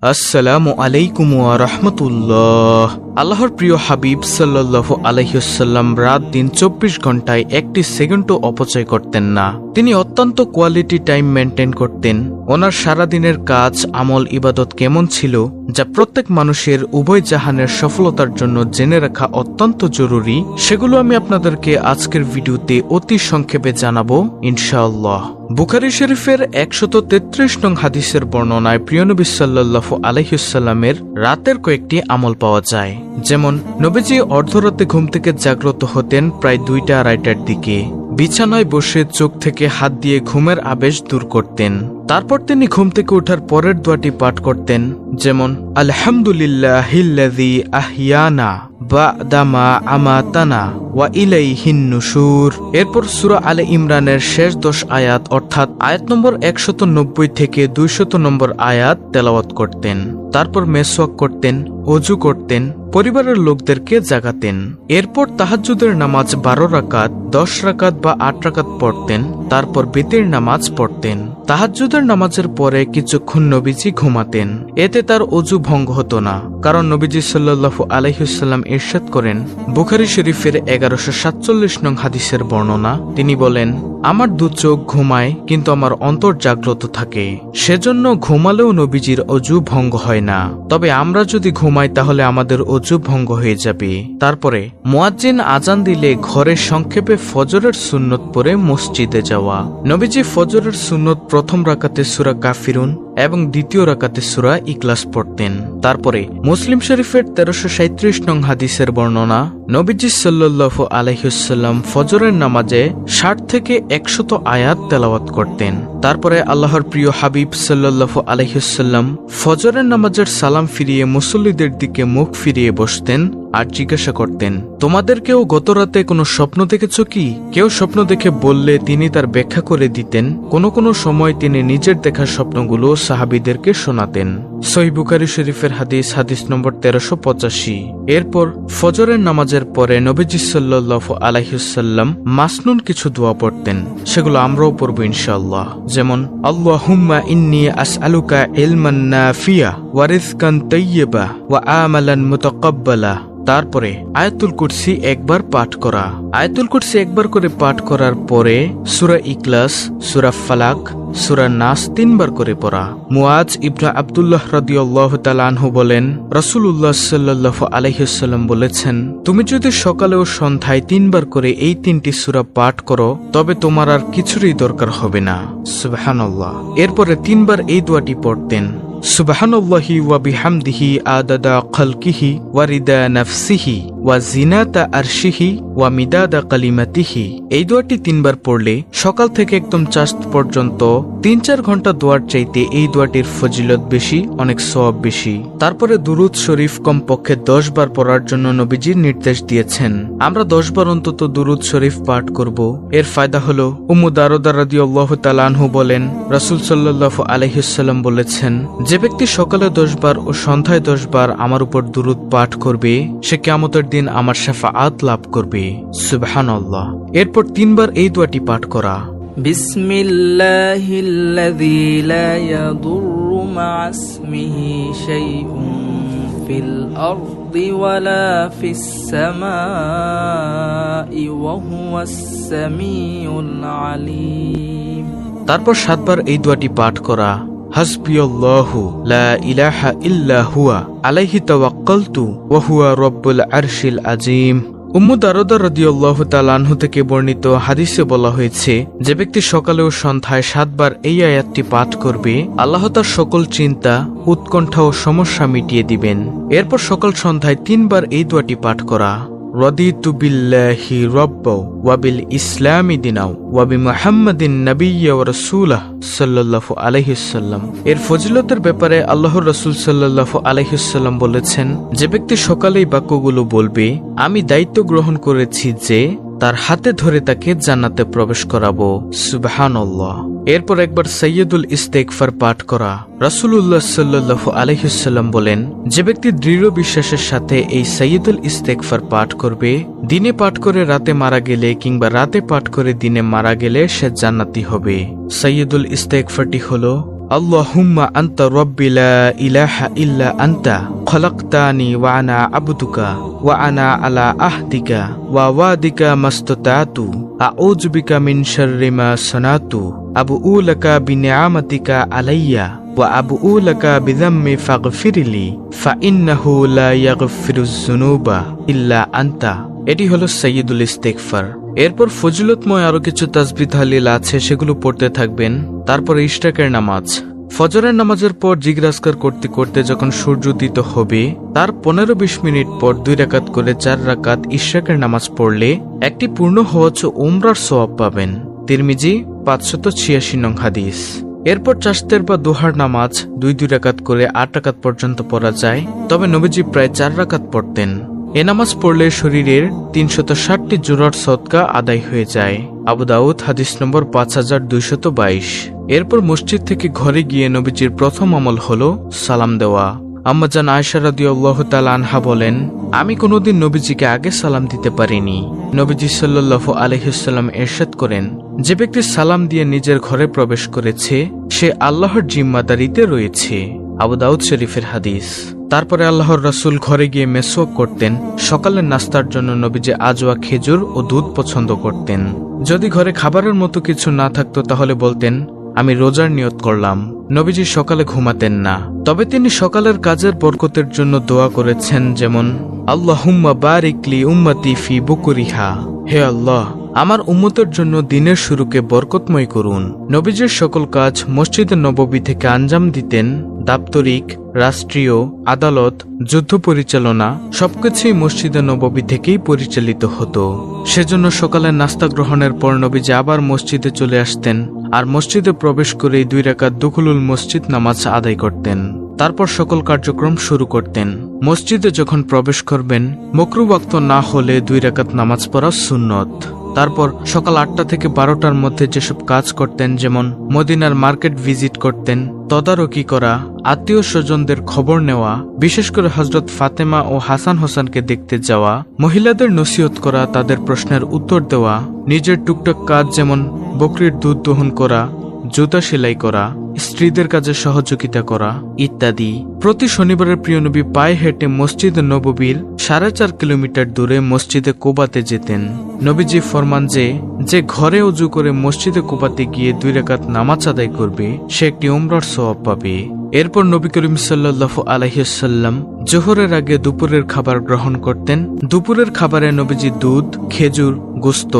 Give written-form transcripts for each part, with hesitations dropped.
আসসালামু আলাইকুম ওয়া রাহমাতুল্লাহ। আল্লাহর প্রিয় হাবিব সাল্লাল্লাহু আলাইহি ওয়াসাল্লাম রাত দিন 24 ঘন্টায় একটি সেকেন্ডও অপচয় করতেন না। তিনি অত্যন্ত কোয়ালিটি টাইম মেনটেন করতেন। ওনার সারাদিনের কাজ, আমল, ইবাদত কেমন ছিল যা প্রত্যেক মানুষের উভয় জাহানের সফলতার জন্য জেনে রাখা অত্যন্ত জরুরি, সেগুলো আমি আপনাদেরকে আজকের ভিডিওতে অতি সংক্ষেপে জানাবো ইনশাআল্লাহ। বুখারী শরীফের 133 নং হাদিসের বর্ণনায় প্রিয় নবী সাল্লাল্লাহু আলাইহি ওয়াসাল্লামের রাতের কয়েকটি আমল পাওয়া যায়। যেমন, নবীজি অর্ধরাতে ঘুম থেকে জাগ্রত হতেন প্রায় 2টা-2:30টার দিকে। বিছানায় বসে চোখ থেকে হাত দিয়ে ঘুমের আবেশ দূর করতেন। তারপর তিনি ঘুম থেকে ওঠার পরের দোয়াটি পাঠ করতেন, যেমন আলহামদুলিল্লাহিল্লাযী আহিয়ানা বা'দা মা আমাতানা ওয়া ইলাইহিন নুশুর। এরপর সূরা আলে ইমরানের শেষ 10 আয়াত অর্থাৎ আয়াত নম্বর 190 থেকে 200 নম্বর আয়াত তেলাওয়াত করতেন। তারপর মেসওয়াক করতেন, ওযু করতেন, পরিবারের লোকদেরকে জাগাতেন। এরপর তাহাজ্জুদের নামাজ 12 রাকাত, 10 রাকাত বা 8 রাকাত পড়তেন। তারপর বিতির নামাজ পড়তেন। তাহাজ্জুদের নামাজের পরে কিছুক্ষণ নবীজি ঘুমাতেন। এতে তার ওযু ভঙ্গ হতো না, কারণ নবীজি সাল্লাল্লাহু আলাইহি ওয়াসাল্লাম ইরশাদ করেন, বুখারী শরীফের 1147 নং হাদিসের বর্ণনা, তিনি বলেন, আমার দু চোখ ঘুমায় কিন্তু আমার অন্তর জাগ্রত থাকে, সেজন্য ঘুমালেও নবীজির ওযু ভঙ্গ হয় না। তবে আমরা যদি ঘুমাই তাহলে আমাদের ওযু ভঙ্গ হয়ে যাবে। তারপরে মুয়াজ্জিন আজান দিলে ঘরে সংক্ষেপে ফজরের সুন্নত পড়ে মসজিদে যাওয়া। নবীজি ফজরের সুন্নত প্রথম রাকাতে সূরা কাফিরুন এবং দ্বিতীয় রাকাতে সূরা ইখলাস পড়তেন। তারপরে মুসলিম শরীফের 1337 নং হাদিসের বর্ণনা, নবীজি সাল্লাল্লাহু আলাইহি ওয়াসাল্লাম ফজরের নামাজে 60 থেকে 100 আয়াত তেলাওয়াত করতেন। তারপরে আল্লাহর প্রিয় হাবিব সাল্লাল্লাহু আলাইহি ওয়াসাল্লাম ফজরের নামাজের সালাম ফিরিয়ে মুসল্লিদের দিকে মুখ ফিরিয়ে বসতেন আর জিজ্ঞাসা করতেন, তোমাদেরকেও গতরাতে কোনো স্বপ্ন দেখেছো কি? কেউ স্বপ্ন দেখে বললে তিনি তার ব্যাখ্যা করে দিতেন। কোনো সময় তিনি নিজের দেখা স্বপ্নগুলো সাহাবীদেরকে শোনাতেন। সহিহ বুখারী শরীফের হাদিস নম্বর 1385। এরপর ফজরের নামাজের পরে নবীজি সাল্লাল্লাহু আলাইহি ওয়াসাল্লাম মাসনুন কিছু দোয়া পড়তেন, সেগুলো আমরাও পড়ব ইনশাআল্লাহ। যেমন, আল্লাহুম্মা ইন্নী আসআলুকা ইলমান নাফিয়া ওয়া রিজকান তাইয়্যিবা ওয়া আমালান মুতাকাব্বালা। তারপরে আয়াতুল কুরসি একবার পাঠ করা। আয়াতুল কুরসি একবার করে পাঠ করার পরে সূরা ইখলাস, সূরা ফালাক, সূরা নাস 3 বার করে পড়া। মুআজ ইবনে আব্দুল্লাহ রাদিয়াল্লাহু তাআলা আনহু বলেন, রাসূলুল্লাহ সাল্লাল্লাহু আলাইহি ওয়াসাল্লাম বলেছেন, তুমি যদি সকালে ও সন্ধ্যায় 3 বার করে এই 3টি সূরা পাঠ করো তবে তোমার আর কিছুরই দরকার হবে না। সুবহানাল্লাহ। এরপরে 3 বার এই দোয়াটি পড়তেন, সুবহানাল্লাহি ওয়া বিহামদিহি আদাদা খালকিহি ওয়া রিদা নাফসিহি ওয়া জিনাতা আরশিহি ওয়া মিদাদা কালিমাতিহি। এই দোয়াটি 3 বার পড়লে সকাল থেকে একদম চাঁদ পর্যন্ত 3-4 ঘন্টা দোয়ার চাইতে এই দোয়াটির ফজিলত বেশি, অনেক সওয়াব বেশি। তারপরে দুরুদ শরীফ কমপক্ষে 10 বার পড়ার জন্য নবীজি নির্দেশ দিয়েছেন। আমরা 10 বার অন্তত দুরুদ শরীফ পাঠ করব। এর ফায়দা হলো, উম্মু দারদা রাদিয়াল্লাহু তাআলা আনহু বলেন, রাসূল সাল্লাল্লাহু আলাইহি ওয়াসাল্লাম বলেছেন, যে ব্যক্তি সকালে 10 বার ও সন্ধ্যায় 10 বার আমার উপর দুরুদ পাঠ করবে সে কিয়ামতের দিন আমার শাফাআত লাভ করবে। সুবহানাল্লাহ। এরপর 3 বার এই দোয়াটি পাঠ করা, বিসমিল্লাহিল্লাযী লা ইয়াদুররু মা'a ইসমিহি শাইউন ফিল আরদি ওয়ালা ফিস সামাই ওয়া হুয়াস সামিউল আলীম। তারপর 7 বার এই দোয়াটি পাঠ করা, হাসবিয়াল্লাহু লা ইলাহা ইল্লা হুয়া আলাইহি তাওয়াক্কালতু ওয়া হুয়া রাব্বুল আরশিল আযীম। উম্মু দারদা রাদিয়াল্লাহু তাআলা আনহা থেকে বর্ণিত হাদিসে বলা হয়েছে, যে ব্যক্তি সকালে ও সন্ধ্যায় 7 বার এই আয়াতটি পাঠ করবে আল্লাহ তার সকল চিন্তা, উৎকণ্ঠা ও সমস্যা মিটিয়ে দিবেন। এরপর সকাল সন্ধ্যায় 3 বার এই দোয়াটি পাঠ করা, রাদিতু বিল্লাহি রাব্বাও ওয়া বিল ইসলামি দিনাও ওয়া বিমুহাম্মাদিন নাবিয়্যা ওয়া রাসূলাহ সাল্লাল্লাহু আলাইহি ওয়াসাল্লাম। এর ফজিলতের ব্যাপারে আল্লাহর রাসূল সাল্লাল্লাহু আলাইহি ওয়াসাল্লাম বলেছেন, যে ব্যক্তি সকালেই বাক্যগুলো বলবে আমি দায়িত্ব গ্রহণ করেছি যে তার হাতে ধরে তাকে জান্নাতে প্রবেশ করাবো। সুবহানাল্লাহ। এরপর একবার সাইয়্যিদুল ইস্তেগফার পাঠ করা। রাসূলুল্লাহ সাল্লাল্লাহু আলাইহি ওয়াসাল্লাম বলেন, যে ব্যক্তি দৃঢ় বিশ্বাসের সাথে এই সাইয়্যিদুল ইস্তেগফার পাঠ করবে, দিনে পাঠ করে রাতে মারা গেলে কিংবা রাতে পাঠ করে দিনে মারা গেলে সে জান্নাতি হবে। সাইয়্যিদুল ইস্তেগফারটি হলো, আল্লাহুম্মা আনতা রাব্বি লা ইলাহা ইল্লা আনতা খলাকতানি ওয়া আনা আবদুকা ওয়া আনা আলা আহদিকা ওয়া ওয়াদিকা মাস্তাতাতু আউযু বিকা মিন শাররি মা সানাতু আবুউ লাকা বিনিআমাতিকা আলাইয়া ওয়া আবুউ লাকা বিযাম্মি ফাগফিরলি ফাইন্নাহু লা ইয়াগফিরুয যুনুবা ইল্লা আনতা। এটি হলো সাইয়্যিদুল ইস্তিগফার। এরপর ফজিলতময় আরো কিছু তাসবিহ তাহলিল আছে, সেগুলো পড়তে থাকবেন। তারপর ইশরাকের নামাজ। ফজরের নামাজের পর জিগরাজকার করতে করতে যখন সূর্য উদিত হবে তার 15-20 মিনিট পর 2 রাকাত করে 4 রাকাত ইশরাকের নামাজ পড়লে একটি পূর্ণ হজ ও উমরার সওয়াব পাবেন। তিরমিজি 586 নং হাদিস। এরপর চাশতের বা দোহার নামাজ 2 রাকাত করে 8 রাকাত পর্যন্ত পড়া যায়, তবে নবীজি প্রায় 4 রাকাত পড়তেন। এ নামাজ পড়লে শরীরের 360টি জোড়ার সদকা আদায় হয়ে যায়। আবু দাউদ হাদিস নম্বর 5222। এরপর মসজিদ থেকে ঘরে গিয়ে নবীজির প্রথম আমল হলো সালাম দেওয়া। আম্মাজান আয়েশা রাদিয়াল্লাহু তাআলা আনহা বলেন, আমি কোনোদিন নবীজিকে আগে সালাম দিতে পারিনি। নবীজি সাল্লাল্লাহু আলাইহি ওয়াসাল্লাম ইরশাদ করেন, যে ব্যক্তি সালাম দিয়ে নিজের ঘরে প্রবেশ করেছে সে আল্লাহর জিম্মাদারিতে রয়েছে। আবু দাউদ শরীফের হাদিস। তারপরে আল্লাহর রাসূল ঘরে গিয়ে মেসওয়াক করতেন। সকালের নাস্তার জন্য নবীজি আজওয়া, খেজুর ও দুধ পছন্দ করতেন। যদি ঘরে খাবারের মতো কিছু না থাকতো তাহলে বলতেন, আমি রোজার নিয়ত করলাম। নবীজি সকালে ঘুমাতেন না, তবে তিনি সকালের কাজের বরকতের জন্য দোয়া করেছেন, যেমন আল্লাহুম্মা বারিক লি উম্মতি ফি বুকুরিহা, হে আল্লাহ আমার উম্মতের জন্য দিনের শুরুকে বরকতময় করুন। নবীজির সকল কাজ মসজিদে নববী থেকে আঞ্জাম দিতেন। দাপ্তরিক, রাষ্ট্রীয়, আদালত, যুদ্ধ পরিচালনা সবকিছুই মসজিদে নববী থেকেই পরিচালিত হতো। সেজন্য সকালে নাস্তা গ্রহণের পর নবীজি আবার মসজিদে চলে আসতেন আর মসজিদে প্রবেশ করেই 2 রাকাত দুখুলুল মসজিদ নামাজ আদায় করতেন। তারপর সকল কার্যক্রম শুরু করতেন। মসজিদে যখন প্রবেশ করবেন মাকরুহ ওয়াক্ত না হলে 2 রাকাত নামাজ পড়া সুন্নত। তারপর সকাল 8টা থেকে 12টার মধ্যে যেসব কাজ করতেন, যেমন মদিনার মার্কেট ভিজিট করতেন, তদারকি করা, আত্মীয় স্বজনদের খবর নেওয়া, বিশেষ করে হযরত ফাতেমা ও হাসান হোসেনকে দেখতে যাওয়া, মহিলাদের নসিহত করা, তাদের প্রশ্নের উত্তর দেওয়া, নিজের টুকটাক কাজ যেমন বকরির দুধ দহন করা, জুতা সেলাই করা, স্ত্রীদের কাজে সহযোগিতা করা ইত্যাদি। প্রতি শনিবারের প্রিয় নবী পায়ে হেঁটে মসজিদে নববীর 4.5 কিলোমিটার দূরে মসজিদে কুবাতে যেতেন। নবীজি ফরমান যে ঘরে ওযু করে মসজিদে কুবাতে গিয়ে 2 রাকাত নামাজ আদায় করবে সে একটি উমরার সওয়াব পাবে। এরপর নবী করিম সাল্লাল্লাহু আলাইহি ওয়াসাল্লাম জোহরের আগে দুপুরের খাবার গ্রহণ করতেন। দুপুরের খাবারে নবীজি দুধ, খেজুর, গোশত,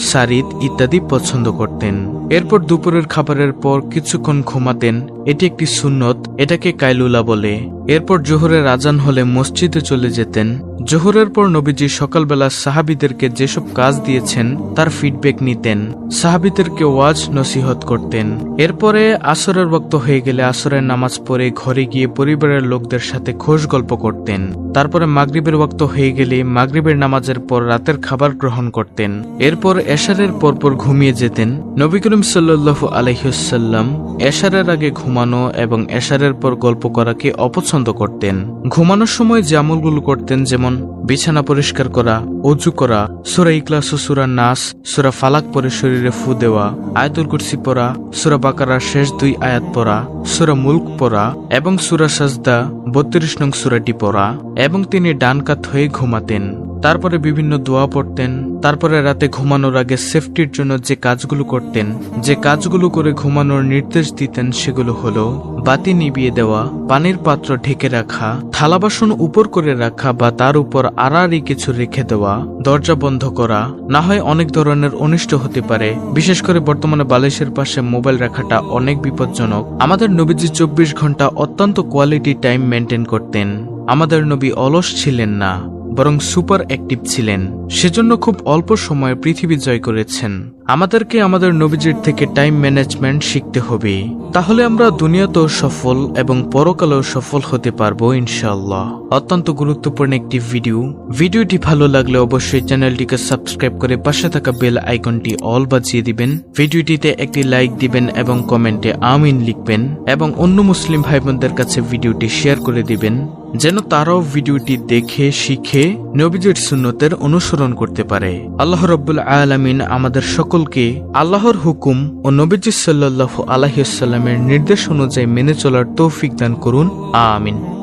সারিদ ইত্যাদি পছন্দ করতেন। এরপর দুপুরের খাবারের পর কিছুক্ষণ ঘুমাতেন, এটি একটি সুন্নত, এটাকে কাইলুলা বলে। এরপর জোহরের আজান হলে মসজিদে চলে যেতেন। জোহরের পর নবীজি সকালবেলা সাহাবীদেরকে যেসব কাজ দিয়েছেন তার ফিডব্যাক নিতেন, সাহাবীদেরকে ওয়াজ নসিহত করতেন। এরপরে আসরের ওয়াক্ত হয়ে গেলে আসরের নামাজ পড়ে ঘরে গিয়ে পরিবারের লোকদের সাথে খোশ গল্প করতেন। তারপরে মাগরিবের ওয়াক্ত হয়ে গেলে মাগরিবের নামাজের পর রাতের খাবার গ্রহণ করতেন। এরপর এশারের পরপর ঘুমিয়ে যেতেন। নবী করিম সাল্লাল্লাহু আলাইহি ওয়াসাল্লাম এশারের আগে ঘুমানো এবং এশারের পর গল্প করাকে অপছন্দ করতেন। ঘুমানোর সময় যে আমলগুলো করতেন, যেমন বিছানা পরিষ্কার করা, ওযু করা, সূরা ইখলাস ও সূরা নাস, সূরা ফালাক পড়ে শরীরে ফু দেওয়া, আয়াতুল কুরসি পড়া, সূরা বাকারার শেষ 2 আয়াত পড়া, সূরা মুলক পড়া এবং সূরা সাজদা 32 নং সূরাটি পড়া, এবং তিনি ডান কাত হয়ে ঘুমাতেন। তারপরে বিভিন্ন দোয়া পড়তেন। তারপরে রাতে ঘুমানোর আগে সেফটির জন্য যে কাজগুলো করতেন, যে কাজগুলো করে ঘুমানোর নির্দেশ দিতেন সেগুলো হলো বাতি নিভিয়ে দেওয়া, পানির পাত্র ঢেকে রাখা, থালা বাসন উপর করে রাখা বা তার উপর আড়াআড়ি কিছু রেখে দেওয়া, দরজা বন্ধ করা, না হয় অনেক ধরনের অনিষ্ট হতে পারে। বিশেষ করে বর্তমানে বালিশের পাশে মোবাইল রাখাটা অনেক বিপজ্জনক। আমাদের নবীজি 24 ঘন্টা অত্যন্ত কোয়ালিটি টাইম মেনটেন করতেন। আমাদের নবী অলস ছিলেন না, বরং সুপার অ্যাক্টিভ ছিলেন। সেজন্য খুব অল্প সময়ে পৃথিবী জয় করেছেন। আমাদেরকে আমাদের নবীজির থেকে টাইম ম্যানেজমেন্ট শিখতে হবে, তাহলে আমরা দুনিয়াতেও সফল এবং পরকালেও সফল হতে পারবো ইনশাআল্লাহ। অত্যন্ত গুরুত্বপূর্ণ একটি ভিডিওটি ভালো লাগলে অবশ্যই চ্যানেলটিকে সাবস্ক্রাইব করে পাশে থাকা বেল আইকনটি অল বাজিয়ে দিবেন। ভিডিওটিতে একটি লাইক দিবেন এবং কমেন্টে আমিন লিখবেন এবং অন্য মুসলিম ভাই বোনদের কাছে ভিডিওটি শেয়ার করে দিবেন, যেন তারাও ভিডিওটি দেখে শিখে নবীজির সুন্নতের অনুসরণ করতে পারে। আল্লাহ রাব্বুল আলামিন আমাদের সকল সকলকে আল্লাহর হুকুম ও নবীজি সাল্লাল্লাহু আলাইহি ওয়াসাল্লামের নির্দেশ অনুযায়ী মেনে চলার তৌফিক দান করুন। আমিন।